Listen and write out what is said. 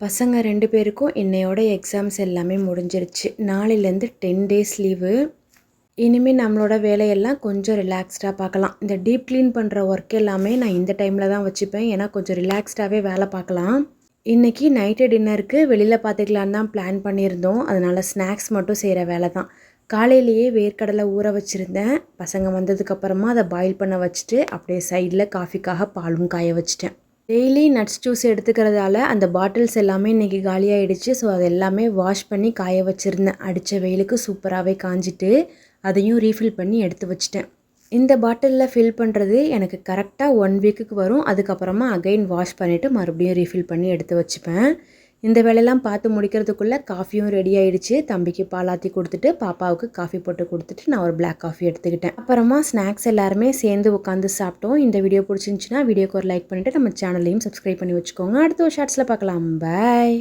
பசங்க 2 பேருக்கும் இன்னையோட எக்ஸாம்ஸ் எல்லாமே முடிஞ்சிருச்சு. நாளையிலேருந்து 10 டேஸ் லீவு. இனிமே நம்மளோட வேலையெல்லாம் கொஞ்சம் ரிலாக்ஸ்டா பார்க்கலாம். இந்த டீப் கிளீன் பண்ணுற ஒர்க் எல்லாமே நான் இந்த டைமில் தான் வச்சுப்பேன். ஏன்னா கொஞ்சம் ரிலாக்ஸ்டாகவே வேலை பார்க்கலாம். இன்றைக்கி நைட்டு டின்னருக்கு வெளியில் பார்த்துக்கலான்னு தான் பிளான் பண்ணியிருந்தோம். அதனால் ஸ்நாக்ஸ் மட்டும் செய்கிற வேலை தான். காலையிலேயே வேர்க்கடலை ஊற வச்சுருந்தேன். பசங்க வந்ததுக்கப்புறமா அதை பாயில் பண்ண வச்சுட்டு அப்படியே சைடில் காஃபிக்காக பாலும் காய வச்சுட்டேன். டெய்லி நட்ஸ் ஜூஸ் எடுத்துக்கிறதால அந்த பாட்டில்ஸ் எல்லாமே இன்றைக்கி காலியாகிடுச்சு. ஸோ அது எல்லாமே வாஷ் பண்ணி காய வச்சுருந்தேன். அடித்த வெயிலுக்கு சூப்பராகவே காஞ்சிட்டு அதையும் ரீஃபில் பண்ணி எடுத்து வச்சிட்டேன். இந்த பாட்டிலில் ஃபில் பண்ணுறது எனக்கு கரெக்டாக 1 வீக்குக்கு வரும். அதுக்கப்புறமா அகைன் வாஷ் பண்ணிவிட்டு மறுபடியும் ரீஃபில் பண்ணி எடுத்து வச்சுப்பேன். இந்த வேலையெல்லாம் பார்த்து முடிக்கிறதுக்குள்ளே காஃபியும் ரெடி ஆகிடுச்சு. தம்பிக்கு பாலாற்றி கொடுத்துட்டு பாப்பாவுக்கு காஃபி போட்டு கொடுத்துட்டு நான் ஒரு பிளாக் காஃபி எடுத்துக்கிட்டேன். அப்புறமா ஸ்நாக்ஸ் எல்லாருமே சேர்ந்து உட்காந்து சாப்பிட்டோம். இந்த வீடியோ பிடிச்சிருந்துச்சின்னா வீடியோக்கு ஒரு லைக் பண்ணிவிட்டு நம்ம சேனலையும் சப்ஸ்கிரைப் பண்ணி வச்சுக்கோங்க. அடுத்த ஒரு ஷார்ட்ஸில் பார்க்கலாம். பாய்.